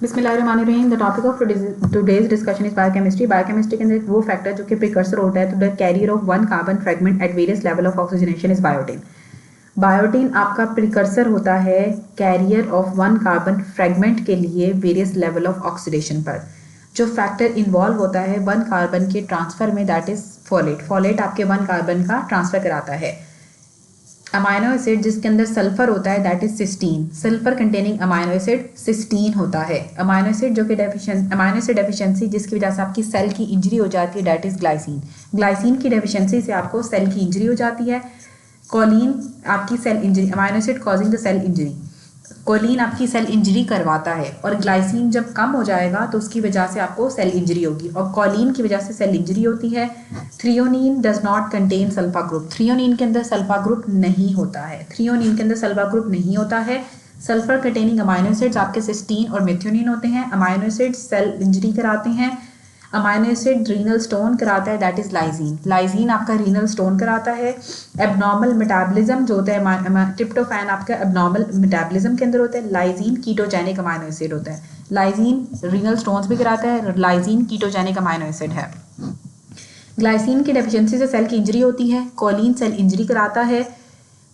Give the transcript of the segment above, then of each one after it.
बिस्मिल्लाहिर्रहमानिर्रहीम। The topic of today's discussion is biochemistry. Biochemistry के अंदर वो फैक्टर जो कि प्रिकर्सर होता है, तो the carrier of one carbon fragment at various level of oxygenation is biotin. Biotin आपका प्रिकर्सर होता है carrier of one carbon fragment के लिए वेरियस लेवल ऑफ ऑक्सीडेशन पर। जो फैक्टर इन्वॉल्व होता है वन कार्बन के ट्रांसफर में, दैट इज फोलेट। फोलेट आपके वन कार्बन का ट्रांसफर कराता है। अमाइनो एसिड जिसके अंदर सल्फर होता है, that is cysteine. Sulphur containing amino acid cysteine होता है। अमाइनो एसिड जो कि अमाइनो एसिड डेफिशिएंसी जिसकी वजह से आपकी सेल की इंजरी हो जाती है, दैट इज ग्लाइसिन। ग्लाइसिन की डेफिशिएंसी से आपको सेल की इंजरी हो जाती है। कोलिन आपकी cell injury, amino acid causing the cell injury. Choline आपकी सेल इंजरी करवाता है और ग्लाइसिन जब कम हो जाएगा तो उसकी वजह से आपको सेल इंजरी होगी, और कोलिन की वजह से सेल इंजरी होती है। Threonine does not contain sulpha group. Threonine के अंदर सल्फा ग्रुप नहीं होता है। थ्रियोनिन के अंदर सल्फा ग्रुप नहीं होता है। सल्फर कंटेनिंग अमाइनो एसिड्स आपके सिस्टीन और मेथियोनिन होते हैं। अमाइनो एसिड्स सेल इंजरी कराते हैं। अमाइनो एसिड रीनल स्टोन कराता है, दैट इज लाइजीन। लाइजीन आपका रीनल स्टोन कराता है। एबनॉर्मल मेटाबॉलिज्म जो होता है, ट्रिप्टोफैन आपका एबनॉर्मल मेटाबॉलिज्म के अंदर होता है। लाइजीन कीटोजेनिक अमाइनो एसिड होता है। लाइजीन रीनल स्टोन्स भी कराता है। लाइजीन कीटोजेनिक अमाइनो एसिड है। ग्लाइसिन की डेफिशिएंसी से सेल की इंजरी होती है। कोलिन सेल इंजरी कराता है।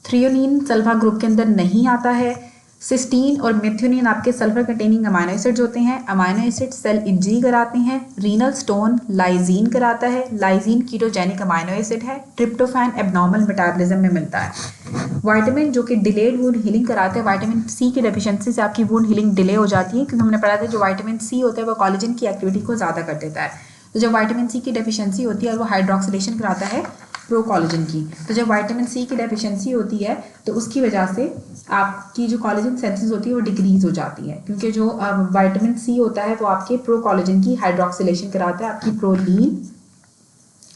थ्रियोनिन सल्फा ग्रुप के अंदर नहीं आता है। सिस्टीन और मेथियोनिन आपके सल्फर कंटेनिंग अमाइनो एसिड्स होते हैं। अमाइनो एसिड सेल इंजरी कराते हैं। रीनल स्टोन लाइजीन कराता है। लाइजीन कीटोजेनिक अमाइनो एसिड है। ट्रिप्टोफैन एबनॉर्मल मेटाबॉलिज्म में मिलता है। विटामिन जो कि डिलेड वुंड हीलिंग कराते हैं। विटामिन सी की डेफिशिएंसी से आपकी वुंड हीलिंग डिले हो जाती है, क्योंकि हमने पढ़ा था जो विटामिन सी होता है वो कोलेजन की एक्टिविटी को ज़्यादा कर देता है। तो जब विटामिन सी की डेफिशिएंसी होती है वो हाइड्रोक्सिलेशन कराता है प्रो कोलेजन की। तो जब विटामिन सी की डेफिशिएंसी होती है तो उसकी वजह से आपकी जो कोलेजन सेंसेस होती है वो डिक्रीज हो जाती है, क्योंकि जो विटामिन सी होता है वो आपके प्रो कोलेजन की हाइड्रोक्सिलेशन कराता है, आपकी प्रोलीन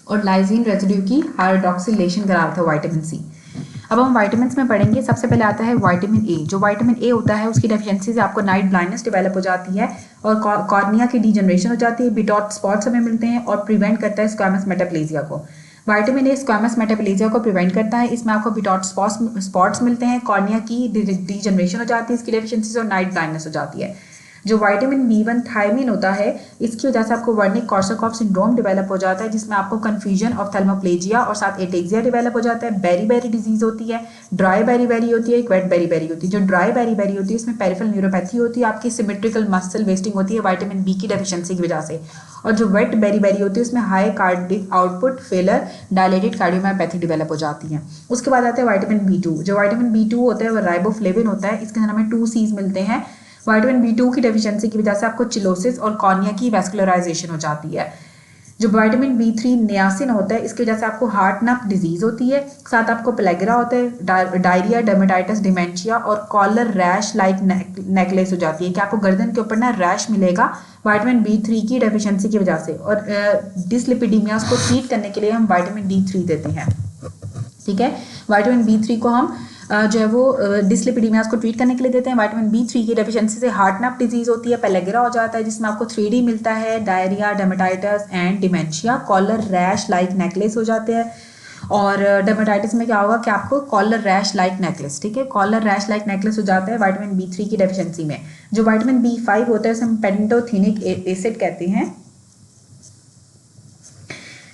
और लाइजीन रेजिड्यू की हाइड्रोक्सिलेशन कराता है विटामिन सी। अब हम विटामिन में पढ़ेंगे। सबसे पहले आता है विटामिन ए। जो विटामिन ए होता है उसकी डेफिशिएंसी से आपको नाइट ब्लाइंडनेस डेवलप हो जाती है और कॉर्निया की डीजनरेशन हो जाती है। बिटॉट स्पॉट्स हमें मिलते हैं और प्रिवेंट करता है स्क्वैमस मेटाप्लेजिया को। विटामिन ए स्क्वैमस मेटाप्लेजिया को प्रिवेंट करता है। इसमें आपको बिटॉट स्पॉट्स मिलते हैं, कॉर्निया की डीजनरेशन हो जाती है इसकी डेफिशिएंसी से, और नाइट ब्लाइंडनेस हो जाती है। जो विटामिन B1 थायमिन होता है, इसकी वजह से आपको वर्निक कॉर्साकॉफ सिंड्रोम डेवलप हो जाता है, जिसमें आपको कंफ्यूजन ऑफ थैलेमोप्लेजिया और साथ एटेक्सिया डेवलप हो जाता है। बेरी बेरी डिजीज होती है। ड्राई बेरी बेरी होती है, एक वेट बेरी बेरी होती है। जो ड्राई बेरी बेरी होती है उसमें पेरिफेरल न्यूरोपैथी होती है, आपकी सिमेट्रिकल मसल वेस्टिंग होती है विटामिन बी की डेफिशिएंसी की वजह से। और जो वेट बेरी बेरी होती है उसमें high cardiac output failure dilated cardiomyopathy develop हो जाती है। उसके बाद आता है विटामिन B2। जो विटामिन B2 होता है वो राइबोफ्लेविन होता है, इसके अंदर हमें 2 C's मिलते हैं। विटामिन B2 की डेफिशिएंसी की वजह से आपको चिलोसिस और कॉर्निया की वैस्कुलराइजेशन हो जाती है। जो विटामिन B3 नियासिन होता है, इसकी वजह से आपको हार्ट नप डिजीज होती है, साथ आपको प्लेगरा होता है, डायरिया, डर्मेटाइटिस, डिमेंशिया और कॉलर रैश लाइक नेकलेस हो जाती है, कि आपको गर्दन के ऊपर ना रैश मिलेगा विटामिन B3 की डेफिशिएंसी की वजह से। और डिसलिपिडीमियास को ट्रीट करने के लिए हम विटामिन D3 देते हैं। ठीक है, विटामिन B3 को हम जो है वो डिसलिपिडीमियास को ट्रीट करने के लिए देते हैं। विटामिन B3 की डेफिशिएंसी से हार्ट नप डिजीज होती है, पेलेग्रा हो जाता है जिसमें आपको 3D मिलता है, diarrhoea, dermatitis and dementia, collar rash like necklace हो जाते हैं। और डर्मेटाइटिस में क्या होगा कि आपको कॉलर रैश लाइक नेकलेस, ठीक है, कॉलर रैश लाइक नेकलेस हो जाता है विटामिन B3 की डेफिशिएंसी में। जो विटामिन B5 होता है उसे हम पेंटोथेनिक एसिड कहते हैं।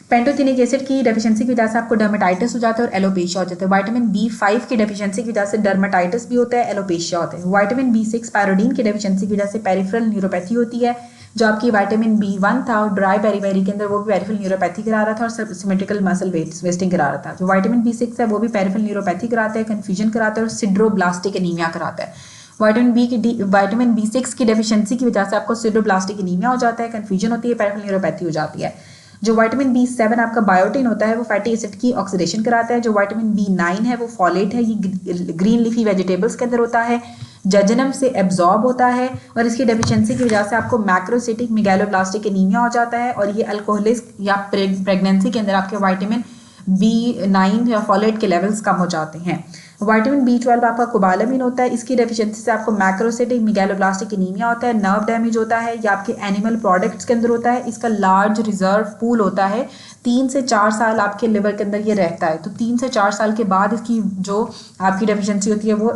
पेंटोथेनिक एसिड की डेफिशिएंसी की वजह से आपको डर्मेटाइटिस हो जाता है और एलोपेशिया हो जाता है। विटामिन B5 की डेफिशिएंसी की वजह से डर्मेटाइटिस भी होता है, एलोपेशिया होता है। विटामिन B6 पैरोडीन की डेफिशिएंसी की वजह से पेरिफेरल न्यूरोपैथी होती है। जो आपकी विटामिन B1 था और ड्राई बेरी बेरी के अंदर वो भी पेरिफेरल न्यूरोपैथी करा रहा था और सिमेट्रिकल मसल वेस्टिंग करा रहा था। जो विटामिन B6 है वो भी पेरिफेरल न्यूरोपैथी कराता है, कन्फ्यूजन कराता है और सिड्रोब्लास्टिक एनीमिया कराता है। विटामिन B6 की डेफिशिएंसी की वजह से आपको सिड्रोब्लास्टिक एनीमिया हो जाता है, कन्फ्यूजन होती है, पेरिफेरल न्यूरोपैथी हो जाती है। जो विटामिन B7 आपका बायोटिन होता है वो फैटी एसिड की ऑक्सीडेशन कराता है। जो विटामिन B9 है वो फॉलेट है, ये ग्रीन लीफी वेजिटेबल्स के अंदर होता है, जजनम से एब्जॉर्ब होता है और इसकी डेफिशिएंसी की वजह से आपको मैक्रोसिटिक मेगालोब्लास्टिक एनीमिया हो जाता है। और ये अल्कोहलिक या प्रेगनेंसी के अंदर आपके विटामिन B9 या फॉलेट के लेवल्स कम हो जाते हैं। विटामिन B12 आपका कोबालामिन होता है, इसकी डेफिशिएंसी से आपको मैक्रोसिटिक मेगालोब्लास्टिक एनीमिया होता है, नर्व डैमेज होता है, या आपके एनिमल प्रोडक्ट्स के अंदर होता है। इसका लार्ज रिजर्व पूल होता है, 3 से 4 साल आपके लिवर के अंदर ये रहता है। तो 3 से 4 साल के बाद इसकी जो आपकी डेफिशिएंसी होती है वो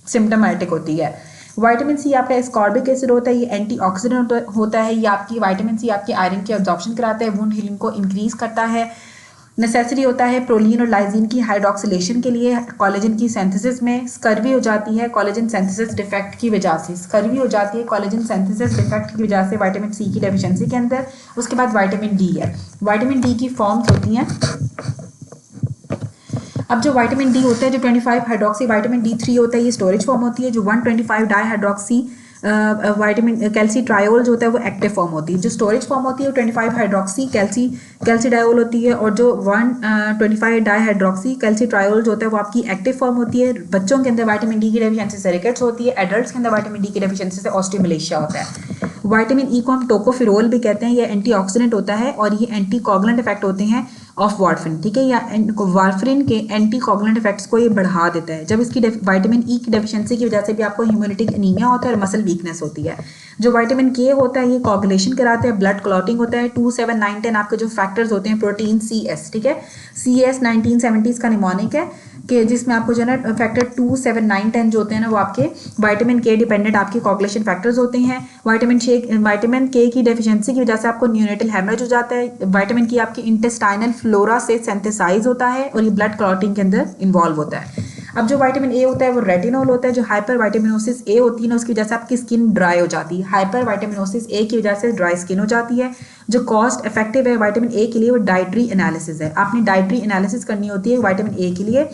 सिम्टोमेटिक होती है। विटामिन सी आपका एस्कॉर्बिक एसिड होता है, ये एंटीऑक्सीडेंट होता है, ये आपकी विटामिन सी आपकी आयरन की एब्जॉर्प्शन कराता है, वुंड हीलिंग को इंक्रीज करता है। नेसेसरी होता है प्रोलीन और लाइजीन की हाइड्रोक्सिलेशन के लिए, कोलेजन की सिंथेसिस में। स्कर्वी हो जाती है कोलेजन सिंथेसिस डिफेक्ट की वजह से, स्कर्वी हो जाती है कोलेजन सिंथेसिस डिफेक्ट की वजह से विटामिन सी की डेफिशिएंसी के अंदर। उसके बाद विटामिन डी है, विटामिन डी की फॉर्म्स होती हैं। अब जो विटामिन डी होता है, जो 25 हाइड्रोक्सी विटामिन D3 होता है, ये स्टोरेज फॉर्म होती है। जो 125 डाई हाइड्रोक्सी विटामिन कैल्सी ट्रायोल जो होता है वो एक्टिव फॉर्म होती है। जो स्टोरेज फॉर्म होती है वो 25 हाइड्रोक्सी कैल्सी डायोल होती है, और जो 125 डाई हाइड्रोक्सी कैल्सी ट्रायोल जो होता है वो आपकी एक्टिव फॉर्म होती है। बच्चों के अंदर विटामिन डी की डेफिशिएंसी से रिकेट्स होती है, एडल्ट्स के अंदर विटामिन डी की डेफिशिएंसी से ऑस्टियोमलेशिया होता है। विटामिन ई को हम टोकोफिरोल भी कहते हैं, ये एंटीऑक्सीडेंट होता है और ये एंटीकोगुलेंट इफेक्ट होते हैं ऑफ वार्फरिन, ठीक है, या वार्फरिन के एंटीकोगुलेंट इफेक्ट्स को ये बढ़ा देता है। जब इसकी विटामिन ई की डेफिशिएंसी की वजह से भी आपको ह्यूमैटिक एनीमिया होता है और मसल वीकनेस होती है। जो विटामिन के होता है ये कोगुलेशन कराता है, ब्लड क्लॉटिंग होता है। 2, 7, 9, 10 आपके जो फैक्टर्स होते हैं, प्रोटीन CS, ठीक है, CS 1970s का निमोनिक है कि जिसमें आपको जो है ना फैक्टर 2, 7, 9, 10 जो होते हैं ना वो आपके विटामिन के डिपेंडेंट आपके कोगुलेशन फैक्टर्स होते हैं। विटामिन के की डेफिशिएंसी की वजह से आपको न्यूनेटल हेमरेज हो जाता है। विटामिन के आपकी इंटेस्टाइनल फ्लोरा से सिंथेसाइज होता है और ये ब्लड क्लॉटिंग के अंदर इन्वॉल्व होता है। अब जो विटामिन ए होता है वो रेटिनॉल होता है। जो हाइपर विटामिनोसिस ए होती है ना उसकी वजह से आपकी स्किन ड्राई हो जाती है। हाइपर विटामिनोसिस ए की वजह से ड्राई स्किन हो जाती है। जो कॉस्ट इफेक्टिव है विटामिन ए के लिए वो डाइटरी एनालिसिस है। आपने डाइटरी एनालिसिस करनी होती है विटामिन ए के लिए।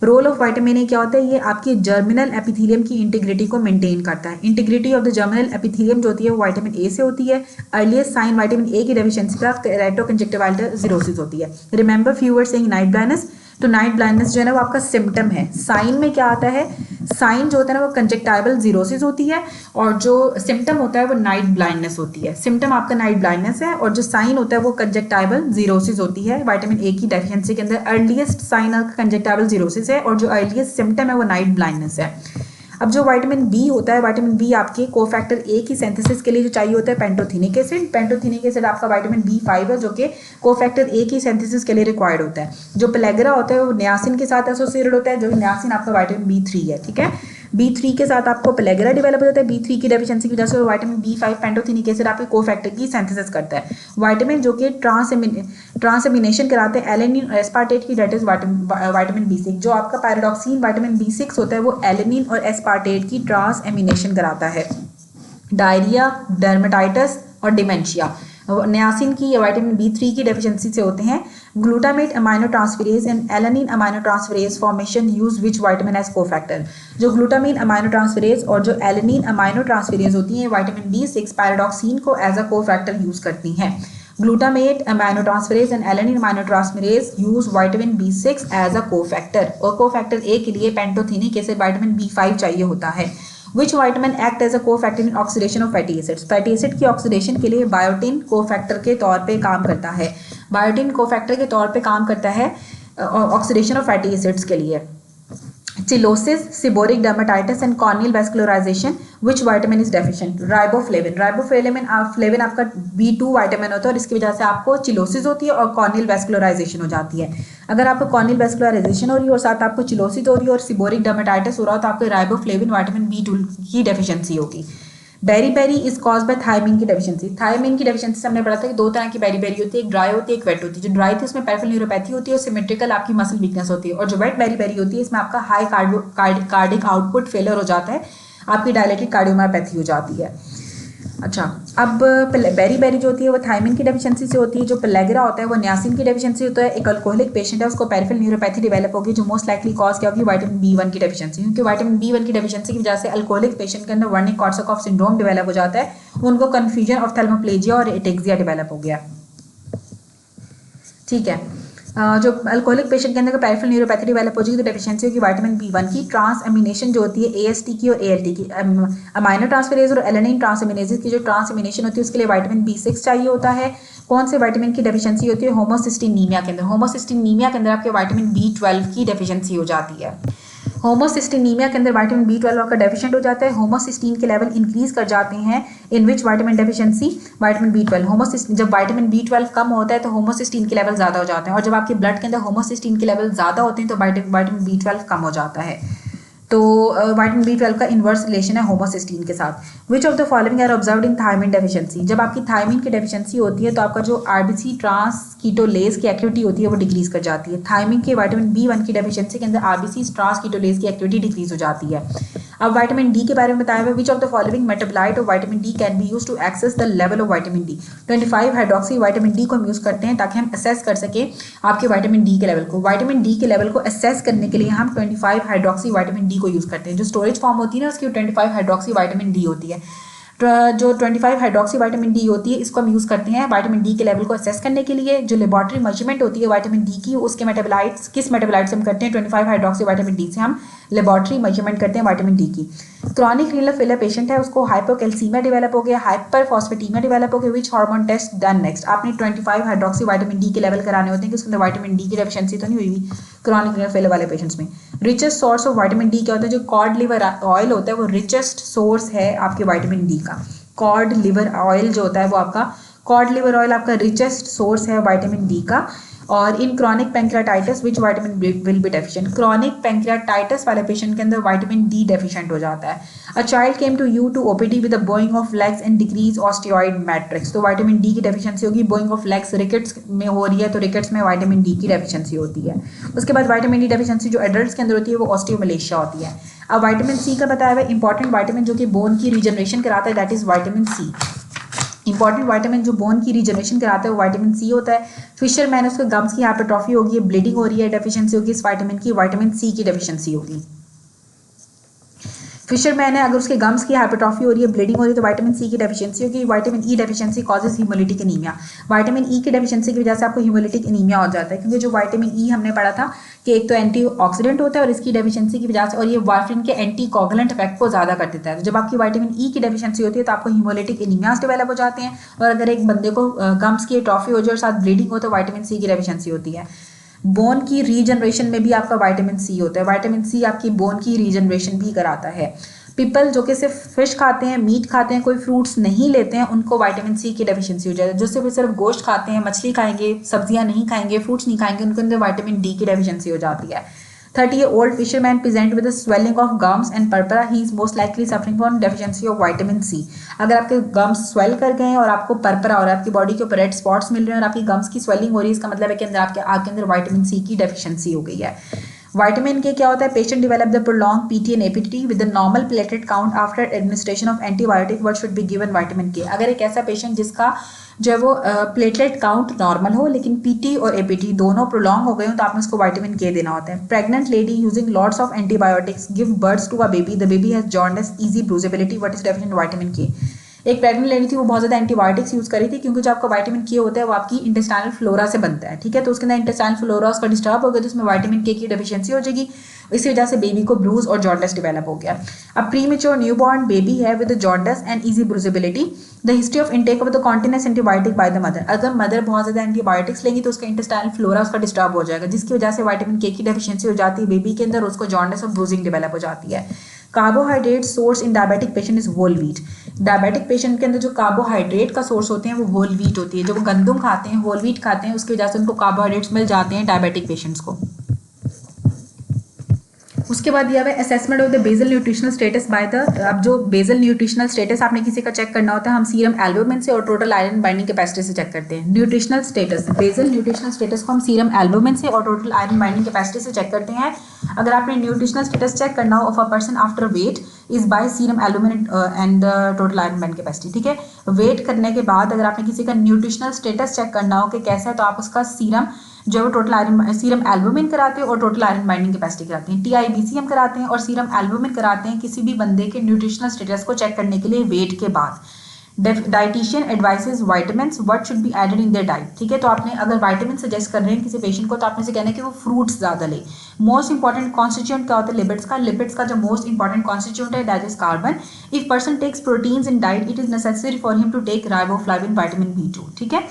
रोल ऑफ विटामिन ए क्या होता है, ये आपकी जर्मिनल एपिथेलियम की इंटीग्रिटी को मेंटेन करता है। Integrity of the germinal epithelium जो होती है वो विटामिन ए से होती है। अर्लीस्ट साइन विटामिन ए की डेफिशिएंसी का केराटोकंजक्टिवाइटिस होती है। Remember few words saying night blindness, तो नाइट ब्लाइंडनेस जो है ना वो आपका सिम्टम है। साइन में क्या आता है, साइन जो होता है ना वो कंजक्टाइवल जीरोसिस होती है और जो सिम्टम होता है वो नाइट ब्लाइंडनेस होती है। सिम्टम आपका नाइट ब्लाइंडनेस है और जो साइन होता है वो कंजक्टाइवल जीरोसिस होती है। विटामिन ए की डेफिशिएंसी के अंदर अर्लीस्ट साइन कंजक्टाइवल जीरोसिस है और जो अर्लीस्ट सिम्टम है वो नाइट ब्लाइंडनेस है। अब जो विटामिन बी होता है, विटामिन बी आपके कोफैक्टर ए की सिंथेसिस के लिए जो चाहिए होता है पेंटोथेनिक एसिड। पेंटोथेनिक एसिड आपका विटामिन B5 है जो कि कोफैक्टर ए की सिंथेसिस के लिए रिक्वायर्ड होता है। जो पेलेग्रा होता है वो नियासिन के साथ एसोसिएटेड होता है, जो नियासिन आपका विटामिन B3 है, ठीक है। B3 के साथ आपको पेलेग्रा डेवलप होता है। B3 की डेफिशिएंसी की वजह से विटामिन B5 पेंटोथेनिक एसिड आपके कोफैक्टर की सिंथेसिस करता है। विटामिन जो कि ट्रांसएमिनेशन कराते हैं एलेनिन और एस्पार्टेट की, दैट इज विटामिन B6। जो आपका पैराडॉक्सिन विटामिन B6 होता है वो एलेनिन और एस्पार्टेट की ट्रांसएमिनेशन कराता है। डायरिया, डर्मेटाइटिस और डिमेंशिया नियासिन की या विटामिन B3 की डेफिशिएंसी से होते हैं। Glutamate amino transferase and alanine amino transferase formation use which vitamin as cofactor. जो ग्लूटामीन अमाइनो ट्रांसफेरेज और जो एलानिन अमाइनो ट्रांसफेरेज होती हैं विटामिन B6 पैराडॉक्सिन को एज अ कोफैक्टर यूज करती हैं। Glutamate amino transferase and alanine amino transferase use vitamin B6 as a cofactor, और cofactor A के लिए पेंटोथेनिक एसिड विटामिन B5 चाहिए होता है। Which vitamin act as a cofactor in oxidation of fatty acids? Fatty acid की oxidation के लिए biotin cofactor के तौर पे काम करता है। बायोटिन कोफैक्टर के तौर पे काम करता है ऑक्सीडेशन ऑफ फैटी एसिड्स के लिए। Cheilosis, seborrhoeic dermatitis and corneal vascularisation, which vitamin is deficient? Riboflavin. Riboflavin आपका B2 विटामिन होता है और इसकी वजह से आपको चिलोसिस होती है और कॉर्नियल वैस्कुलराइजेशन हो जाती है। अगर आपको कॉर्नियल वैस्कुलराइजेशन हो रही है और साथ आपको चिलोसिस हो रही है और सिबोरिक डर्मेटाइटिस हो रहा है तो आपको राइबोफ्लेविन विटामिन B2 की डेफिशिएंसी होगी। Beri is cause by thiamine की डेफिशिएंसी। थायमिन की डेफिशिएंसी से हमने पढ़ा था कि दो तरह की बेरी होती है, एक ड्राई होती है, एक वेट होती है। जो ड्राई थी उसमें पेरिफेरल न्यूरोपैथी होती है और सिमेट्रिकल आपकी मसल वीकनेस होती है, और जो वेट बेरी होती है इसमें आपका हाई कार्डिक आउटपुट फेलियर हो जाता है, आपकी डायलेटेड कार्डियोमायोपैथी हो जाती है। अच्छा, अब बेरी जो होती है वो थायमिन की डेफिशिएंसी से होती है। जो पेलेग्रा होता है वो नियासिन की डेफिशिएंसी होता है। एक अल्कोहलिक पेशेंट है उसको पेरिफेरल न्यूरोपैथी डेवलप होगी, जो मोस्ट लाइकली कॉज क्या होगी, विटामिन B1 की डेफिशिएंसी। क्योंकि विटामिन B1 की डेफिशिएंसी की वजह से अल्कोहलिक पेशेंट के अंदर वर्निक-कोर्सैकॉफ सिंड्रोम डेवलप हो जाता है, उनको कन्फ्यूजन ऑफ थैलेमोप्लेजिया और एटेक्सिया डेवलप हो गया, ठीक है। जो अल्कोहलिक पेशेंट के अंदर पेरिफेरल न्यूरोपैथी डेवलप हो जाएगी तो डेफिशिएंसी होगी विटामिन B1 की। ट्रांसएमिनेशन जो होती है AST की और ALT की, अमाइनो ट्रांसफेरेज और एलानिन ट्रांसएमिनेजेस की जो ट्रांसएमिनेशन होती है उसके लिए विटामिन B6 चाहिए होता है। कौन से विटामिन की डेफिशिएंसी होती है? होमोसिस्टिनीमिया के अंदर। होमोसिस्टिनीमिया के अंदर आपके विटामिन B12 की डेफिशिएंसी हो जाती है। होमोसिस्टिनीमिया के अंदर विटामिन B12 का डेफिशिएंट हो जाता है। होमोसिस्टीन के लेवल इंक्रीज कर जाते हैं in which vitamin deficiency, vitamin B12। जब विटामिन B12 कम होता है तो होमोसिस्टीन के लेवल ज़्यादा हो जाते हैं, और जब आपके ब्लड के अंदर होमोसिस्टीन के लेवल ज़्यादा होते हैं तो विटामिन B12 कम हो जाता है। तो विटामिन B12 का इन्वर्स रिलेशन है होमोसिस्टीन के साथ। Which of the following are observed in thiamine deficiency, जब आपकी थायमिन की डेफिशिएंसी होती है तो आपका जो आरबीसी ट्रांसकीटोलेज की एक्टिविटी होती है वो डिक्रीज कर जाती है। थायमिन के विटामिन B1 की डेफिशिएंसी के अंदर आरबीसी ट्रांसकीटोलेज की एक्टिविटी डिक्रीज हो जाती है। अब विटामिन डी के बारे में बताया हुआ, which of the following metabolite of vitamin D can be use to access the level of vitamin D. 25 hydroxy vitamin D को हम यूज करते हैं ताकि हम असेस कर सके आपके विटामिन डी के लेवल को। विटामिन डी के लेवल को असेस करने के लिए हम 25 हाइड्रोक्सी विटामिन डी को यूज करते हैं। जो स्टोरेज फॉर्म होती है ना उसकी 25 हाइड्रोक्सी विटामिन डी होती है। जो 25 हाइड्रोक्सी विटामिन डी होती है इसको हम यूज़ करते हैं विटामिन डी के लेवल को असेस करने के लिए। जो लेबोरेटरी मेजरमेंट होती है विटामिन डी की, उसके मेटाबोलाइट्स किस मेटाबोलाइट से हम करते हैं, 25 हाइड्रोक्सी विटामिन डी से हम लेबोरेटरी मेजरमेंट करते हैं विटामिन डी की। क्रॉनिक रीनल फेलियर पेशेंट है, उसको हाइपोकैल्सीमिया डेवलप हो गया, हाइपरफॉस्फेटीमिया डेवलप हो गया, which hormone test done next. आपने 25 हाइड्रोक्सी विटामिन डी के लेवल कराने होते हैं कि उसके अंदर विटामिन डी की डेफिशिएंसी तो नहीं हुई हुई क्रॉनिक रीनल फेलियर वाले पेशेंट्स में। Richest source of vitamin D क्या होता है, जो कॉड लिवर ऑयल होता है वो रिचेस्ट सोर्स है आपके विटामिन डी का। कॉड लिवर ऑयल जो होता है वो आपका कॉड लिवर ऑयल आपका रिचेस्ट सोर्स है विटामिन डी का। और in chronic pancreatitis which vitamin will be deficient, chronic pancreatitis वाले पेशेंट के अंदर विटामिन डी डेफिशिएंट हो जाता है। A child came to you to OPD with the bowing of legs and decrease osteoid matrix, तो vitamin D की deficiency होगी। Bowing of legs rickets में हो रही है तो रिकेट्स में विटामिन डी की डेफिशिएंसी होती है। उसके बाद विटामिन डी डेफिशिएंसी जो एडल्ट्स के अंदर होती है वो ऑस्टियोमलेशिया होती है। अब विटामिन सी का बताया हुआ इंपॉर्टेंट विटामिन जो कि बोन की रीजनरेशन कराता है, that is vitamin C. Important vitamin जो बोन की रीजनरेशन कराता है वो विटामिन सी होता है। फिशरमैन उसके गम्स की हाइपरट्रॉफी होगी, ब्लीडिंग हो रही है, डेफिशिएंसी होगी इस विटामिन की, विटामिन सी की डेफिशिएंसी होगी। फिशरमैन है, अगर उसके गम्स की हाइपरट्रॉफी हो रही है, ब्लीडिंग हो रही है तो विटामिन सी की डेफिशिएंसी होगी। Vitamin E deficiency causes haemolytic anaemia, vitamin E की डेफिशिएंसी की वजह से आपको हीमोलिटिक एनीमिया हो जाता है, क्योंकि जो विटामिन ई हमने पढ़ा था कि एक तो एंटीऑक्सीडेंट होता है और इसकी डेफिशिएंसी की वजह से, और ये वार्फरिन के एंटीकोगुलेंट इफेक्ट को ज़्यादा कर देता है। तो जब आपकी विटामिन ई की डेफिशिएंसी होती है तो आपको हीमोलिटिक एनीमियाज डेवलप हो जाते हैं। और अगर एक बंदे को गम्स की ट्रॉफी हो जाए और साथ ब्लीडिंग हो तो विटामिन सी की डेफिशिएंसी होती है। बोन की रीजनरेशन में भी आपका विटामिन सी होता है, विटामिन सी आपकी बोन की रीजनरेशन भी कराता है। पीपल जो कि सिर्फ फिश खाते हैं, मीट खाते हैं, कोई फ्रूट्स नहीं लेते हैं, उनको विटामिन सी की डेफिशिएंसी हो जाती है। जो सिर्फ गोश्त खाते हैं, मछली खाएंगे, सब्जियां नहीं खाएंगे, फ्रूट्स नहीं खाएंगे, उनके अंदर विटामिन डी की डेफिशिएंसी हो जाती है। 30-year-old fisherman present with a swelling of gums and purpura, he is most likely suffering from deficiency of vitamin C। अगर आपके गम्स स्वेल कर गए हैं और आपको पर्परा और आपकी बॉडी के ऊपर रेड स्पॉट्स मिल रहे हैं और आपकी गम्स की स्वेलिंग हो रही है, इसका मतलब है कि अंदर आपके अंदर विटामिन सी की डेफिशिएंसी हो गई है। विटामिन के क्या होता है, patient develop the prolong PT and APT with the normal platelet count after administration of antibiotic, what should be given vitamin के। अगर एक ऐसा पेशेंट जिसका जो है वो प्लेटलेट काउंट नॉर्मल हो लेकिन पीटी और एपीटी दोनों प्रोलॉन्ग हो गए हो तो आपने उसको विटामिन के देना होता है। Pregnant lady using lots of antibiotics give birth to a baby, the baby has jaundice, easy bruisability, what is deficient vitamin K. एक प्रेग्नेंट लेडी थी, वो बहुत ज़्यादा एंटीबायोटिक्स यूज़ करी थी, क्योंकि जो आपका विटामिन के होता है वो आपकी इंटेस्टाइनल फ्लोरा से बनता है, ठीक है। तो उसके अंदर इंटेस्टाइनल फ्लोरा उसका डिस्टर्ब हो गया तो उसमें विटामिन के की डेफिशिएंसी हो जाएगी, इसी वजह से बेबी को ब्रूज और जॉन्डिस डेवलप हो गया। अब प्रीमेच्योर न्यूबॉर्न बेबी है with jaundice and easy bruisability, the history of intake of the continuous antibiotic by the mother. अगर मदर बहुत ज़्यादा एंटीबायोटिक्स लेंगी तो उसका इंटेस्टाइनल फ्लोरा उसका डिस्टर्ब हो जाएगा, जिसकी वजह से विटामिन के की डेफिशिएंसी हो जाती है बेबी के अंदर, उसको जॉन्डिस और ब्रूजिंग डेवलप हो जाती है। Carbohydrate source in diabetic patient is whole wheat, diabetic patient के अंदर जो कार्बोहाइड्रेट का सोर्स होते हैं वो होल व्हीट होती है। जो वो गंदम खाते हैं, होल व्हीट खाते हैं, उसकी वजह से उनको कार्बोहाइड्रेट्स मिल जाते हैं डायबिटिक पेशेंट्स को। उसके बाद दिया हुआ है assessment of the basal nutritional status by the, अब जो बेसल न्यूट्रिशनल स्टेटस आपने किसी का चेक करना होता है, हम सीरम एल्बुमिन से और टोटल आयरन बाइंडिंग कैपेसिटी से चेक करते हैं। Nutritional status, basal nutritional status को हम सीरम एल्बुमिन से और टोटल आयरन बाइंडिंग कैपेसिटी से चेक करते हैं। अगर आपने न्यूट्रिशनल स्टेटस चेक करना हो of a person after weight is by serum albumin and total iron binding capacity, ठीक है। वेट करने के बाद अगर आपने किसी का न्यूट्रिशनल स्टेटस चेक करना हो कि कैसा है, तो आप उसका सीरम जो टोटल आयरन, सीरम एल्बुमिन कराते हैं और टोटल आयरन बाइंडिंग कैपेसिटी कराते हैं। TIBC कराते हैं और सीरम एल्बुमिन कराते हैं किसी भी बंदे के न्यूट्रिशनल स्टेटस को चेक करने के लिए वेट के बाद। Dietitian advises vitamins what should be added in their diet, ठीक है। तो आपने अगर विटामिन सजेस्ट कर रहे हैं किसी पेशेंट को तो आपने से कहना है कि वो फ्रूट्स ज़्यादा ले। मोस्ट इंपॉर्टेंट कॉन्स्टिट्यूएंट क्या होता है लिपिड्स का, लिपिड्स का जो मोस्ट इंपॉर्टेंट कॉन्स्टिट्यूएंट है that is carbon. If person takes proteins in diet it is necessary for him to take riboflavin vitamin B2, ठीक है।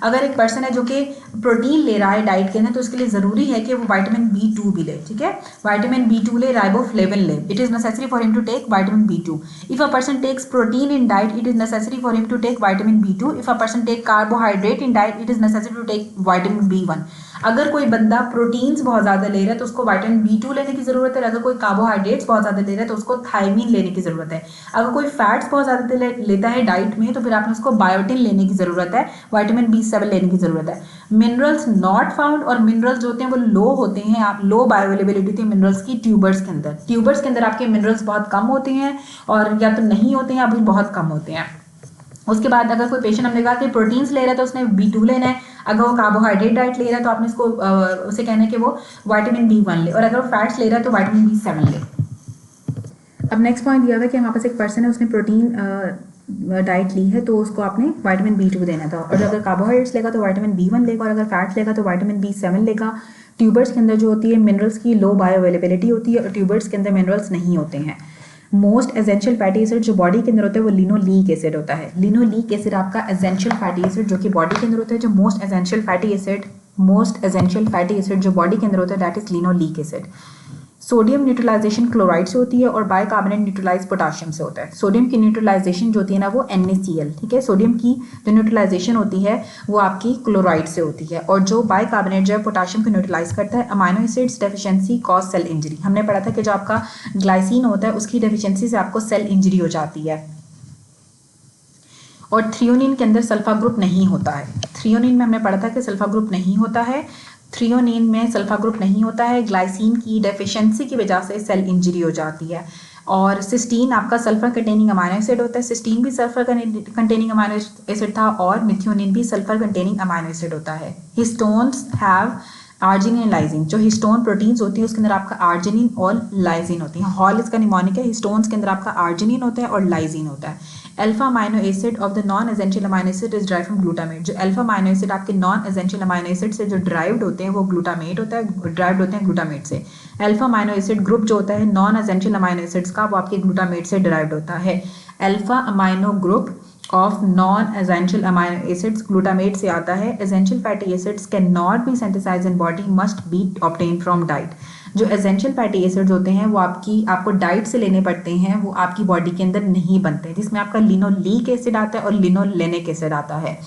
अगर एक पर्सन है जो कि प्रोटीन ले रहा है डाइट के अंदर तो उसके लिए ज़रूरी है कि वो विटामिन B2 भी ले, ठीक है। विटामिन B2 ले, राइबोफ्लेविन ले, it is necessary for him to take vitamin B2। If a person takes protein in diet it is necessary for him to take vitamin B2। If a person take carbohydrate in diet it is necessary to take vitamin B1। अगर कोई बंदा proteins बहुत ज़्यादा ले रहा है तो उसको विटामिन B2 लेने की ज़रूरत है। अगर कोई कार्बोहाइड्रेट्स बहुत ज़्यादा ले रहा है तो उसको थायमीन लेने की ज़रूरत है। अगर कोई फैट्स बहुत ज़्यादा लेता है डाइट में तो फिर आपने उसको बायोटिन लेने की ज़रूरत है, विटामिन B7 लेने की ज़रूरत है। मिनरल्स नॉट फाउंड, और मिनरल्स जो होते हैं वो लो होते हैं, आप लो बायोअवेलेबिलिटी होती है मिनरल्स की ट्यूबर्स के अंदर। ट्यूबर्स के अंदर आपके मिनरल्स बहुत कम होते हैं, और या तो नहीं होते हैं या फिर बहुत कम होते हैं। उसके बाद अगर कोई पेशेंट हमने कहा कि प्रोटीन्स ले रहा है तो उसने B2 लेना है। अगर वो कार्बोहाइड्रेट डाइट ले रहा है तो आपने उसको उसे कहना है कि वो विटामिन B1 ले, और अगर वो फैट्स ले रहा है तो विटामिन B7 ले। अब नेक्स्ट पॉइंट दिया हुआ है कि हमारे पास एक पर्सन है, उसने प्रोटीन डाइट ली है तो उसको आपने विटामिन B2 देना था, और अगर कार्बोहाइड्रेट्स लेगा तो विटामिन B1 लेगा, और अगर फैट्स लेगा तो विटामिन B7 लेगा। ट्यूबर्स के अंदर जो होती है मिनरल्स की लो बायो अवेलेबिलिटी होती है, और ट्यूबर्स के अंदर मिनरल्स नहीं होते हैं। मोस्ट एसेंशियल फैटी एसिड जो बॉडी के अंदर होता है वो लिनोलीक एसिड होता है। लिनोलीक एसिड आपका एसेंशियल फैटी एसिड जो कि बॉडी के अंदर होता है, जो मोस्ट एसेंशियल फैटी एसिड जो बॉडी के अंदर होता है that is linoleic acid. Sodium neutralization chloride से होती है और बाइकार्बोनेट न्यूट्रलाइज पोटाशियम से होता है। सोडियम की न्यूट्रलाइजेशन जो होती है ना वो NaCl, ठीक है। सोडियम की जो न्यूट्रलाइजेशन होती है वो आपकी क्लोराइड से होती है, और जो बाइकार्बोनेट जो है पोटाशियम को न्यूट्रलाइज करता है। Amino acids deficiency cause cell injury, हमने पढ़ा था कि जो आपका ग्लाइसिन होता है उसकी डेफिशिएंसी से आपको सेल इंजरी हो जाती है। और थ्रियोनिन के अंदर सल्फा ग्रुप नहीं होता है। थ्रियोनिन में हमने पढ़ा था कि सल्फा ग्रुप नहीं होता है, थ्रियोनिन में सल्फा ग्रुप नहीं होता है। ग्लाइसिन की डेफिशिएंसी की वजह से सेल इंजरी हो जाती है। और सिस्टीन आपका सल्फर कंटेनिंग अमाइनो एसिड होता है, सिस्टीन भी सल्फर कंटेनिंग अमाइनो एसिड था, और मिथ्योनिन भी सल्फर कंटेनिंग अमाइनो एसिड होता है। Histones have arginine and lysine, जो हिस्टोन प्रोटीन्स होती है उसके अंदर आपका आर्जिनिन और लाइजिन होती है। हॉल इसका निमोनिक है। हिस्टोन्स के अंदर आपका आर्जिनिन होता है और लाइजिन होता है। Alpha amino acid of the non essential amino acid is drive from glutamate, जो अल्फा अमाइनो एसिड आपके नॉन एसेंशियल अमाइनो एसिड से जो ड्राइव्ड होते हैं वो ग्लूटामेट होता है, ड्राइव्ड होते हैं ग्लूटामेट से। अल्फा अमाइनो एसिड ग्रुप जो होता है नॉन एसेंशियल अमाइनो एसिड्स का वो आपके ग्लूटामेट से ड्राइव्ड होता है। Alpha amino group of non essential amino acids glutamate से आता है। Essential fatty acids can not be synthesized in body, must be obtain from diet. जो एसेंशियल फैटी एसिड्स होते हैं वो आपको डाइट से लेने पड़ते हैं, वो आपकी बॉडी के अंदर नहीं बनते, जिसमें आपका लिनोलीक एसिड आता है और लिनोलेनिक एसिड आता है।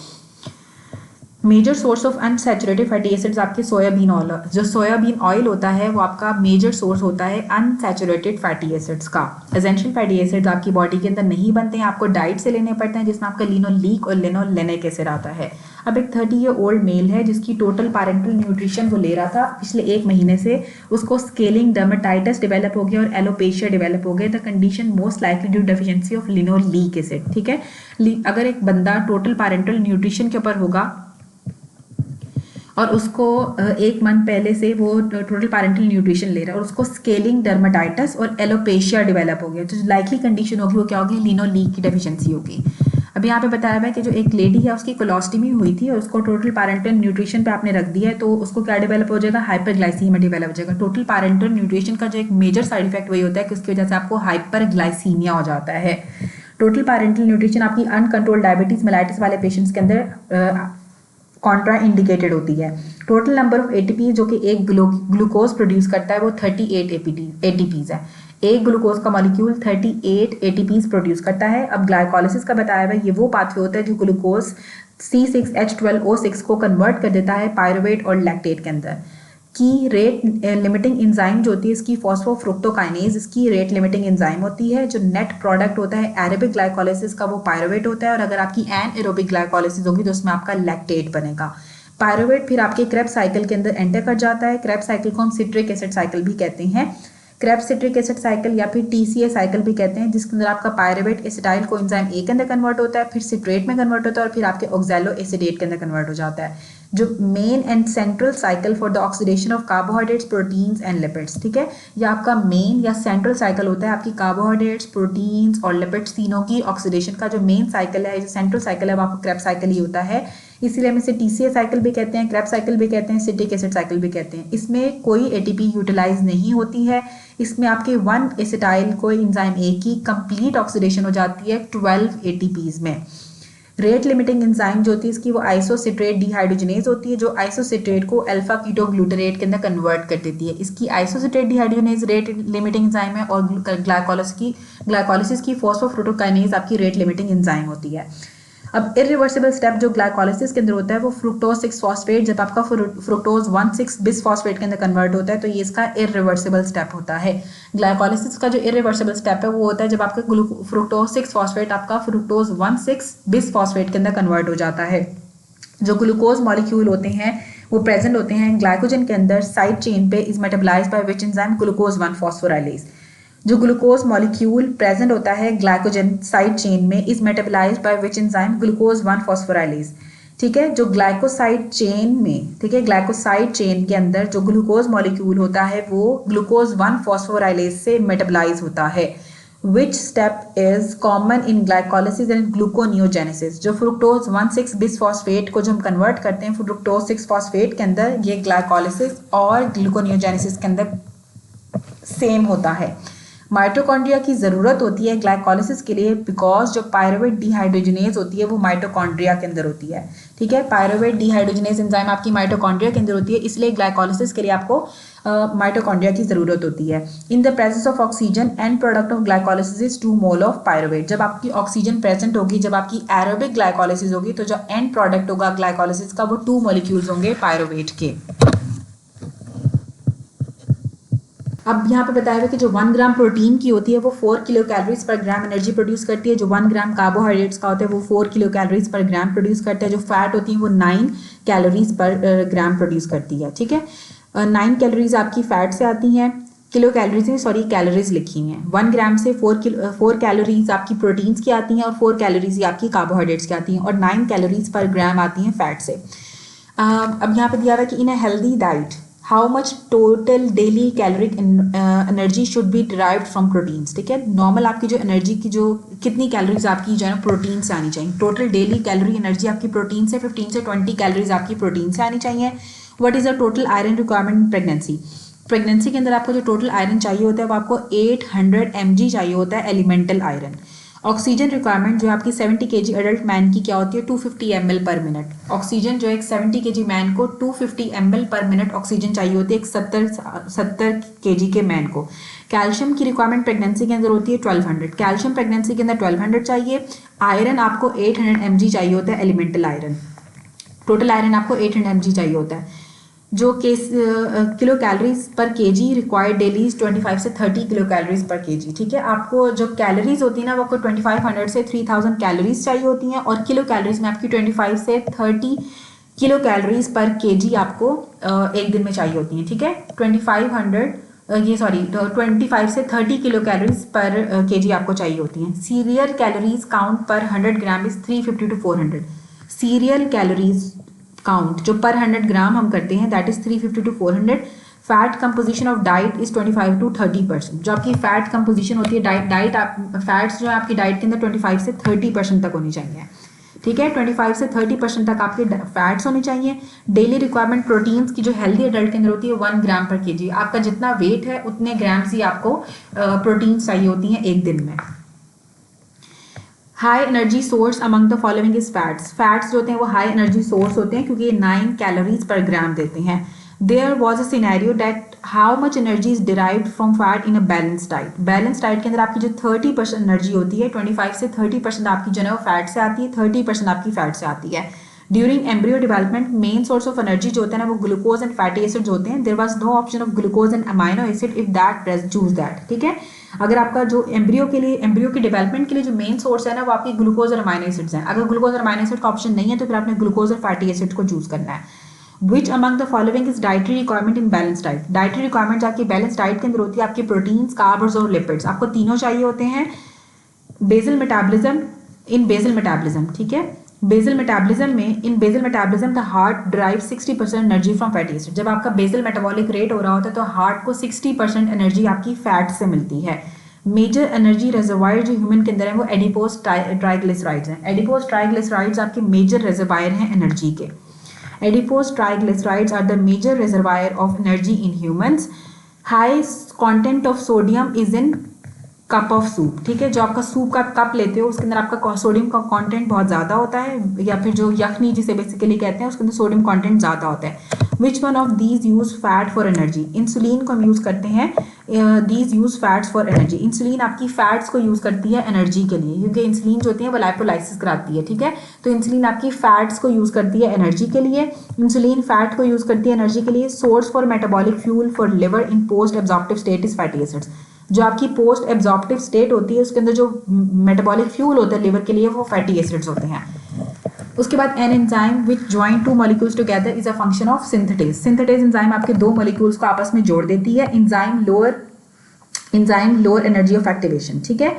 Major source of unsaturated fatty acids आपके सोयाबीन ऑयल, जो सोयाबीन ऑयल होता है वो आपका मेजर सोर्स होता है अनसैचुरेटेड फैटी एसिड्स का। एसेंशियल फैटी एसिड्स आपकी बॉडी के अंदर नहीं बनते हैं, आपको डाइट से लेने पड़ते हैं, जिसमें आपका लिनोलीक और लिनोलेनिक एसिड आता है। अब एक 30 ईयर ओल्ड मेल है जिसकी टोटल पैरेंटल न्यूट्रिशन वो ले रहा था पिछले 1 महीने से, उसको स्केलिंग डर्मेटाइटिस डेवलप हो गया और एलोपेशिया डेवलप हो गया। The condition most likely due deficiency of linoleic acid, ठीक है। अगर एक बंदा टोटल पैरेंटल न्यूट्रिशन के ऊपर होगा और उसको 1 मंथ पहले से वो टोटल पैरेंटल न्यूट्रिशन ले रहा है और उसको स्केलिंग डर्मेटाइटिस और एलोपेशिया डेवलप हो गया, तो जो लाइकली कंडीशन होगी वो क्या होगी, लिनोलीक की डेफिशिएंसी होगी। अब यहाँ पे बताया हुआ है कि जो एक लेडी है उसकी कोलोस्टमी हुई थी और उसको टोटल पैरेंटल न्यूट्रिशन पे आपने रख दिया है, तो उसको क्या डेवलप हो जाएगा, हाइपरग्लाइसीमिया डेवलप हो जाएगा। टोटल पैरेंटल न्यूट्रिशन का जो एक मेजर साइड इफेक्ट वही होता है कि उसकी वजह से आपको हाइपरग्लाइसीमिया हो जाता है। टोटल पैरेंटल न्यूट्रिशन आपकी अनकंट्रोल डायबिटीज मेलाइटिस वाले पेशेंट्स के अंदर कॉन्ट्रा इंडिकेटेड होती है। टोटल नंबर ऑफ एटीपी जो कि एक ग्लूकोज प्रोड्यूस करता है वो 38 एटीपीज है। एक ग्लूकोज का मॉलिक्यूल 38 एटीपीज प्रोड्यूस करता है। अब ग्लाइकोलिसिस का बताया हुआ है, ये वो पाथवे होता है जो ग्लूकोज C6H12O6 को कन्वर्ट कर देता है पायरुवेट और लैक्टेट के अंदर। की रेट लिमिटिंग एंजाइम जो होती है इसकी फॉस्फोफ्रुक्टोकाइनेज, इसकी रेट लिमिटिंग एंजाइम होती है। जो नेट प्रोडक्ट होता है एरोबिक ग्लाइकोलिसिस का वो पायरुवेट होता है, और अगर आपकी एनएरोबिक ग्लाइकोलिसिस होगी तो उसमें आपका लैक्टेट बनेगा। पायरुवेट फिर आपके क्रेब्स साइकिल के अंदर एंटर कर जाता है। क्रेब्स साइकिल को हम सिट्रिक एसिड साइकिल भी कहते हैं, क्रेब्स सिट्रिक एसिड साइकिल या फिर TCA साइकिल भी कहते हैं, जिसके अंदर आपका पायरुवेट एसिटाइल कोएंजाइम A के अंदर कन्वर्ट होता है, फिर सिट्रेट में कन्वर्ट होता है और फिर आपके ऑक्सैलो एसिडेट के अंदर कन्वर्ट हो जाता है। जो main and central cycle for the oxidation of carbohydrates, proteins and lipids, ठीक है, यह आपका मेन या सेंट्रल साइकिल होता है आपकी कार्बोहाइड्रेट्स, प्रोटीन्स और लिपिड्स तीनों की ऑक्सीडेशन का। जो मेन साइकिल है, जो सेंट्रल साइकिल है वो आपका क्रेब्स साइकिल ही होता है, इसीलिए हम इसे TCA साइकिल भी कहते हैं, क्रेब्स साइकिल भी कहते हैं, सिट्रिक एसिड साइकिल भी कहते हैं। इसमें कोई ATP यूटिलाइज नहीं होती है, इसमें आपके 1 एसिटाइल कोएंजाइम A की कंप्लीट ऑक्सीडेशन हो जाती है 12 ATPs में। रेट लिमिटिंग एंजाइम जो होती है इसकी वो आइसोसिट्रेट डिहाइड्रोजनेज होती है, जो आइसोसिट्रेट को अल्फा कीटोग्लूटरेट के अंदर कन्वर्ट कर देती है। इसकी isocitrate dehydrogenase rate limiting enzyme है, और ग्लाइकोलिसिस की फॉस्फोफ्रुक्टोकाइनेज आपकी रेट लिमिटिंग एंजाइम होती है। अब इरिवर्सिबल स्टेप जो ग्लाइकोलिसिस के अंदर होता है वो फ्रुक्टोज 6 फॉस्फेट, जब आपका फ्रुक्टोज 1,6 बिस फॉस्फेट के अंदर कन्वर्ट होता है तो ये इसका इरिवर्सिबल स्टेप होता है। ग्लाइकोलिसिस का जो इरिवर्सिबल स्टेप है वो होता है जब आपका फ्रुक्टोज 6 फॉस्फेट आपका फ्रुक्टोज 1,6 बिस फॉस्फेट के अंदर कन्वर्ट हो जाता है। जो ग्लूकोज मॉलिक्यूल होते हैं वो प्रेजेंट होते हैं ग्लाइकोजन के अंदर साइड चेन पे, is metabolised by which enzyme glucose 1 phosphorylase. जो ग्लूकोज मॉलिक्यूल प्रेजेंट होता है ग्लाइकोजन साइड चेन में, is metabolised by which enzyme glucose 1 phosphorylase. ठीक है, जो ग्लाइकोसाइड चेन में, ठीक है, ग्लाइकोसाइड चेन के अंदर जो ग्लूकोज मॉलिक्यूल होता है वो ग्लूकोज 1 फॉस्फोराइलेज से मेटाबोलाइज होता है। Which step is common in glycolysis and gluconeogenesis? जो फ्रुक्टोज 1,6 बिसफॉस्फेट को जो हम कन्वर्ट करते हैं फ्रुक्टोज 6 फॉस्फेट के अंदर, ये ग्लाइकोलिसिस और ग्लूकोनियोजेनेसिस के अंदर सेम होता है। माइटोकॉन्ड्रिया की ज़रूरत होती है ग्लाइकोलिसिस के लिए बिकॉज जो पायरुवेट डिहाइड्रोजनेज होती है वो माइटोकॉन्ड्रिया के अंदर होती है। ठीक है, पायरुवेट डिहाइड्रोजनेज एंजाइम आपकी माइटोकॉन्ड्रिया के अंदर होती है, इसलिए ग्लाइकोलिसिस के लिए आपको माइटोकॉन्ड्रिया की ज़रूरत होती है। In the presence of oxygen and product of glycolysis is 2 mole of pyruvate. जब आपकी ऑक्सीजन प्रेजेंट होगी, जब आपकी एरोबिक ग्लाइकोलिसिस होगी तो जो एंड प्रोडक्ट होगा ग्लाइकोलिसिस का वो 2 मॉलिक्यूल्स होंगे पायरुवेट के। अब यहाँ पे बताया हुआ कि जो 1 ग्राम प्रोटीन की होती है वो 4 किलो कैलोरीज पर ग्राम एनर्जी प्रोड्यूस करती है। जो 1 ग्राम कार्बोहाइड्रेट्स का होता है वो 4 किलो कैलोरीज पर ग्राम प्रोड्यूस करता है। जो फैट होती है वो 9 कैलोरीज पर ग्राम प्रोड्यूस करती है। ठीक है, 9 कैलोरीज आपकी फैट से आती हैं, किलो कैलोरीज में सॉरी कैलोरीज लिखी हैं। 1 ग्राम से 4 कैलोरीज आपकी प्रोटीन्स की आती हैं और 4 कैलोरीज आपकी कार्बोहाइड्रेट्स की आती हैं और 9 कैलोरीज पर ग्राम आती हैं फैट से। अब यहाँ पे दिया हुआ है कि in a healthy diet how much total daily caloric energy should be derived from proteins. ठीक है, नॉर्मल आपकी जो एनर्जी की जो कितनी कैलोरीज आपकी जो है ना प्रोटीन से आनी चाहिए। टोटल डेली कैलोरी एनर्जी आपकी प्रोटीन से 15 से 20 कैलोरीज आपकी प्रोटीन से आनी चाहिए। What is the total iron requirement in pregnancy? Pregnancy के अंदर आपको जो टोटल आयरन चाहिए होता है वो आपको 800 mg चाहिए होता है एलिमेंटल आयरन। ऑक्सीजन रिक्वायरमेंट जो आपकी 70 kg एडल्ट मैन की क्या होती है 250 ml पर मिनट। ऑक्सीजन जो एक 70 kg मैन को 250 ml पर मिनट ऑक्सीजन चाहिए होती है एक 70 kg के मैन को। कैल्शियम की रिक्वायरमेंट प्रेगनेंसी के अंदर होती है 1200। कैल्शियम प्रेगनेंसी के अंदर 1200 चाहिए। आयरन आपको 800 mg चाहिए होता है एलिमेंटल आयरन। टोटल आयरन आपको 800 mg चाहिए होता है। जो किलो कैलोरीज पर केजी रिक्वायर्ड डेली 25 से 30 किलो कैलोरीज पर केजी। ठीक है, आपको जो कैलोरीज होती है ना वो आपको 2500 से 3000 कैलोरीज चाहिए होती हैं और किलो कैलोरीज में आपकी 25 से 30 किलो कैलोरीज पर केजी आपको एक दिन में चाहिए होती हैं। ठीक है, 25 से 30 किलो कैलोरीज पर केजी आपको चाहिए होती हैं। सीरियल कैलोरीज काउंट पर 100 gram is 350 to 400। Serial calories count जो पर 100 ग्राम हम करते हैं that is 350 to 400। Fat composition of diet is 25 to 30%। जो आपकी फैट कंपोजिशन होती है डाइट फैट्स जो है आपकी डाइट के अंदर 25 से 30% तक होनी चाहिए। ठीक है, 25 से 30% तक आपके फैट्स होनी चाहिए। डेली रिक्वायरमेंट प्रोटीन्स की जो हेल्दी एडल्ट के अंदर होती है 1 ग्राम पर केजी। आपका जितना वेट है उतने ग्राम्स ही आपको प्रोटीन्स चाहिए होती हैं एक दिन में। High energy source among the following is fats. Fats जो होते हैं वो हाई एनर्जी सोर्स होते हैं क्योंकि ये 9 कैलोरीज पर ग्राम देते हैं। There was a scenario that how much energy is derived from fat in a balance diet. Balance diet के अंदर आपकी जो 30% एनर्जी होती है 25 से 30% आपकी जो है वो फैट से आती है, 30% आपकी फैट से आती है। During embryo development main source of energy जो होता है ना वो ग्लूकोज एंड फैटी एसिड्स होते हैं। There was no option of glucose and amino acid if that choose that. ठीक है, अगर आपका जो एम्ब्रियो की डेवलपमेंट के लिए जो मेन सोर्स है ना वो आपकी ग्लूकोज और अमाइनो एसिड्स हैं। अगर ग्लूकोज और अमाइनो एसिड का ऑप्शन नहीं है तो फिर आपने ग्लूकोज और फैटी एसिड को चूज करना है। Which among the following is dietary requirement in balance diet. Dietary requirement आपकी बैलेंस डाइट के अंदर होती है आपकी प्रोटीन्स, कार्ब्स और लिपिड्स। आपको तीनों चाहिए होते हैं। Basal metabolism in basal metabolism. ठीक है, बेसल मेटाबॉलिज्म में in basal metabolism the heart drive 60% energy from fatty acid. जब आपका बेसल मेटाबॉलिक रेट हो रहा होता है तो हार्ट को 60% एनर्जी आपकी फैट से मिलती है। मेजर एनर्जी रिजर्वायर जो ह्यूमन के अंदर है वो एडिपोज ट्राइग्लिसराइड्स हैं। एडिपोज ट्राइग्लिसराइड्स आपके मेजर रिजर्वायर हैं एनर्जी के। Adipose triglycerides are the major reservoir of energy in humans. High content of sodium is in cup of soup. ठीक है, जो आपका सूप का कप लेते हो उसके अंदर आपका सोडियम का कंटेंट बहुत ज़्यादा होता है, या फिर जो यखनी जिसे बेसिकली कहते हैं उसके अंदर सोडियम कंटेंट ज़्यादा होता है। Which one of these use fat for energy, insulin को हम यूज़ करते हैं, these use fats for energy, insulin आपकी फैट्स को यूज़ करती है एनर्जी के लिए, क्योंकि इंसुलिन जो होती है वो लाइपोलाइसिस कराती है, ठीक है। तो इंसुलिन आपकी फैट्स को यूज़ करती है एनर्जी के लिए, इंसुलिन फैट को यूज़ करती है एनर्जी के लिए। Source for metabolic fuel for liver in post absorptive state is fatty acids, जो आपकी पोस्ट एब्जॉर्प्टिव स्टेट होती है उसके अंदर जो मेटाबॉलिक फ्यूल होता है लिवर के लिए वो फैटी एसिड्स होते हैं। उसके बाद an enzyme which join two molecules together is a function of synthetase, synthetase enzyme आपके दो मॉलिक्यूल्स को आपस में जोड़ देती है। Enzyme lower energy of activation, ठीक है।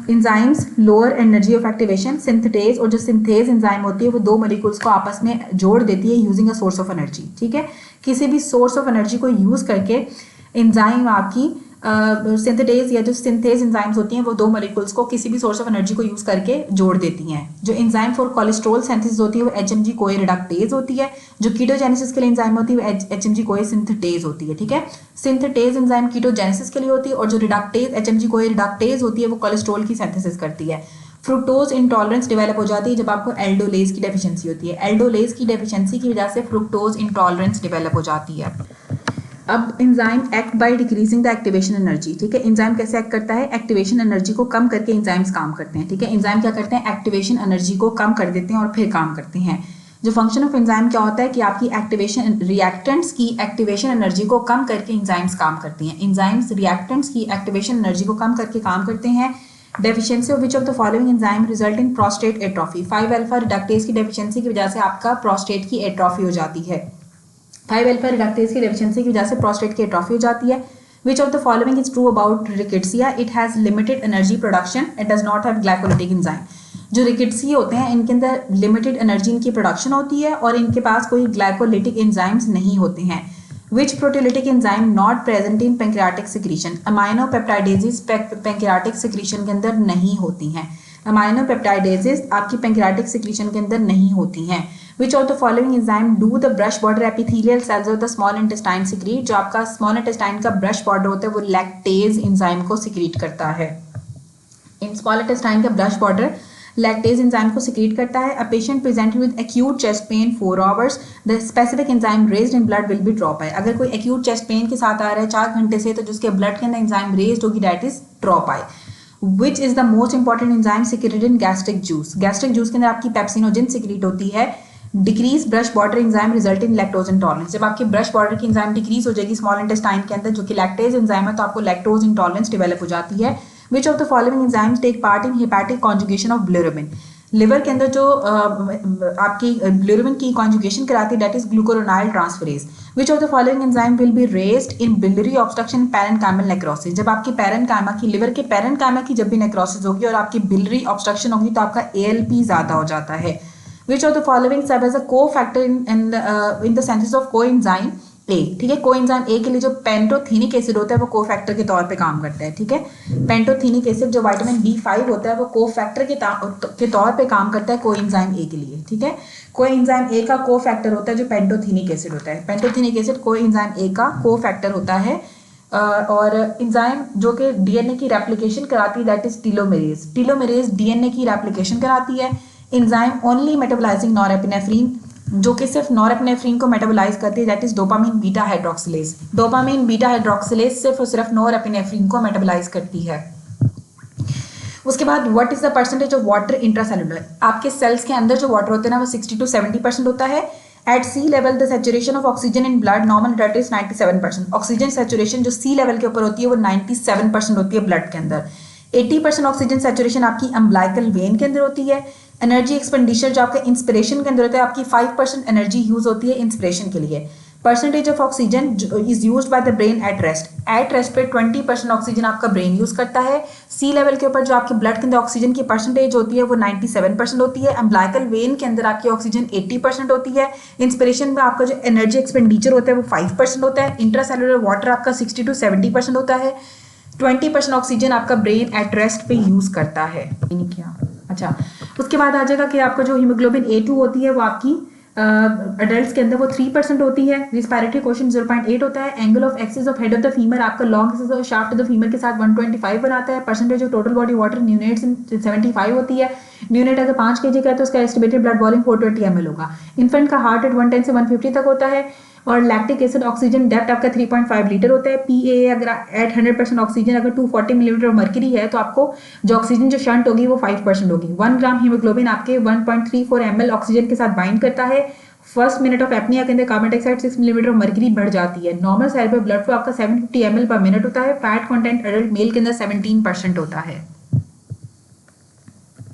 Enzymes lower energy of activation, synthetase और जो सिंथेज एंजाइम होती है वो दो मॉलिक्यूल्स को आपस में जोड़ देती है using a source of energy, ठीक है। किसी भी सोर्स ऑफ एनर्जी को यूज करके एंजाइम आपकी सिंथेटेज या जो सिंथेज एंजाइम्स होती हैं वो दो मॉलिक्यूल्स को किसी भी सोर्स ऑफ एनर्जी को यूज करके जोड़ देती हैं। जो एंजाइम फॉर कोलेस्ट्रॉल सिंथेसिस होती है वो एचएमजी कोए रिडक्टेज होती है, जो कीटोजेनेसिस के लिए एंजाइम होती है वो एचएमजी कोए सिंथेटेज होती है, ठीक है। सिंथेटेज एंजाइम कीटोजेनेसिस के लिए होती है और जो रिडक्टेज एचएमजी कोए रिडक्टेज होती है वो कोलेस्ट्रॉल की सिंथेसिस करती है। फ्रुक्टोज इंटॉलरेंस डेवलप हो जाती है जब आपको एल्डोलेज की डेफिशिएंसी होती है, एल्डोलेज की डेफिशिएंसी की वजह से फ्रुक्टोज इंटॉलरेंस डेवलप हो जाती है। अब enzyme act by decreasing the activation energy, ठीक है। एंजाइम कैसे एक्ट करता है, एक्टिवेशन एनर्जी को कम करके एंजाइम्स काम करते हैं, ठीक है। एंजाइम क्या करते हैं, एक्टिवेशन एनर्जी को कम कर देते हैं और फिर काम करते हैं। जो फंक्शन ऑफ एंजाइम क्या होता है कि आपकी एक्टिवेशन रिएक्टेंट्स की एक्टिवेशन एनर्जी को कम करके एंजाइम्स काम करती हैं, एंजाइम्स रिएक्टेंट्स की एक्टिवेशन एनर्जी को कम करके काम करते हैं। Deficiency of which of the following enzyme result in prostate atrophy, 5 alpha reductase की डेफिशिएंसी की वजह से आपका प्रोस्टेट की एट्रोफी हो जाती है। 5 अल्फा रिडक्टेज की डेफिशिएंसी की वजह से प्रोस्टेट की एट्रोफी हो जाती है। Which of the following is true about rickettsia, it has limited energy production, it does not have glycolytic enzyme. जो रिकेट्सी होते हैं इनके अंदर लिमिटेड एनर्जी इनकी प्रोडक्शन होती है और इनके पास कोई ग्लाइकोलिटिक एंजाइम्स नहीं होते हैं। Which proteolytic enzyme not present in pancreatic secretion, amino peptidases pancreatic secretion के अंदर नहीं होती हैं, अमाइनो पेप्टाइडेजेस आपकी पैंक्रियाटिक सिक्रीशन के अंदर नहीं होती हैं। Which of the following enzyme do the brush border epithelial cells of the small intestine secrete, जो आपका small intestine का brush border होता है वो lactase enzyme को secrete करता है। In small intestine का brush border lactase enzyme को secrete करता है। A patient presented with acute chest pain 4 hours, the specific enzyme raised in blood will be drop है। अगर कोई acute chest pain के साथ आ रहा है 4 घंटे से तो जिसके blood के अंदर enzyme raised होगी that is drop है। Which is the most important enzyme secreted in gastric juice, gastric juice के अंदर आपकी पेप्सिनोजिन secrete होती है। Decrease brush border enzyme result in lactose intolerance, जब आपकी ब्रश बॉर्डर की एंजाइम डिक्रीज हो जाएगी स्मॉल इंटेस्टाइन के अंदर जो कि लैक्टेज एंजाइम है तो आपको लैक्टोज इंटॉलरेंस डेवलप हो जाती है। Which of the following enzymes take part in hepatic conjugation of bilirubin, liver के अंदर जो आपकी बिलिरुबिन की कॉन्जुगेशन कराती है that is glucuronyl transferase. Which of the following enzyme will be raised in biliary obstruction parenchymal necrosis, जब आपकी parenchyma की लिवर के पैरेन्काइमा की जब भी नेक्रोसिस होगी और आपकी बिलियरी ऑब्स्ट्रक्शन होगी तो आपका ALP ज्यादा हो जाता है। Which of the following serve as a cofactor in the synthesis of coenzyme A, ठीक है। कोएंजाइम A के लिए जो पेंटोथेनिक एसिड होता है वो कोफैक्टर के तौर पे काम करता है, ठीक है। पेंटोथेनिक एसिड जो विटामिन B5 होता है वो कोफैक्टर के तौर पे काम करता है कोएंजाइम A के लिए, ठीक है। कोएंजाइम A का कोफैक्टर होता है जो पेंटोथेनिक एसिड होता है, पेंटोथेनिक एसिड कोएंजाइम A का कोफैक्टर होता है। और एंजाइम जो कि DNA की रेप्लिकेशन कराती है दैट इज टीलोमेरेज, टीलोमेरेज DNA की रेप्लिकेशन कराती है। एंजाइम ओनली मेटाबोलाइजिंग नॉरएपिनेफ्रिन, जो कि सिर्फ नॉरएपिनेफ्रिन को मेटाबोलाइज करती है that is dopamine beta hydroxylase, dopamine beta hydroxylase सिर्फ और सिर्फ नॉरएपिनेफ्रिन को मेटाबोलाइज करती है। उसके बाद what is the percentage of water intracellular, आपके सेल्स के अंदर जो वाटर होते हैं ना वो 60 to 70% होता है। At sea level the saturation of oxygen in blood normal that is 97%, oxygen saturation जो सी लेवल के ऊपर होती है वो 97% होती है ब्लड के अंदर। 80% ऑक्सीजन सैचुरेशन आपकी अम्बलाइकल वेन के अंदर होती है। एनर्जी एक्सपेंडिचर जो आपका इंस्पिरेशन के अंदर होता है आपकी 5% एनर्जी यूज होती है इंस्पिरेशन के लिए। Percentage of oxygen is used by the brain at rest, at rest पे 20% ऑक्सीजन आपका ब्रेन यूज करता है। सी लेवल के ऊपर जो आपके ब्लड के अंदर ऑक्सीजन की परसेंटेज होती है वो 97% होती है। अम्बलाइकल वेन के अंदर आपकी ऑक्सीजन 80% होती है। इंस्पिरेशन में आपका जो एनर्जी एक्सपेंडिचर होता है वो 5% होता है। इंट्रासेलुलर वाटर आपका 60 to 70% होता है। 20% ऑक्सीजन आपका ब्रेन एट रेस्ट पे यूज करता है। क्या अच्छा, उसके बाद आ जाएगा कि आपका जो हीमोग्लोबिन A2 होती है वो आपकी अडल्ट के अंदर वो 3% होती है। रिस्पायरेटरी क्वेश्चन 0.8 होता है। Angle of axis of head of the femur आपका long axis of shaft of the femur के साथ 125 बनाता है। Percentage of total body water neonates 75 होती है। न्यूनेट अगर 5 kg का है तो उसका एस्टिमेटेड ब्लड वॉल्यूम 420 ml होगा। इन्फेंट का हार्ट रेट 110 से 150 तक होता है। और लैक्टिक एसिड ऑक्सीजन डेप्थ आपका 3.5 लीटर होता है। पीए अगर एट 100% ऑक्सीजन अगर 240 मिलीलीटर मर्करी है तो आपको जो ऑक्सीजन जो शंट होगी वो 5% होगी। 1 ग्राम हीमोग्लोबिन आपके 1.34 ml ऑक्सीजन के साथ बाइंड करता है। फर्स्ट मिनट ऑफ एपनिया के अंदर कार्बन डाइऑक्साइड 6 मिलीमीटर मर्करी बढ़ जाती है। नॉर्मल सेल पे ब्लड फ्लो आपका 750 ml पर मिनट होता है। फैट कंटेंट एडल्ट मेल के अंदर 17% होता है।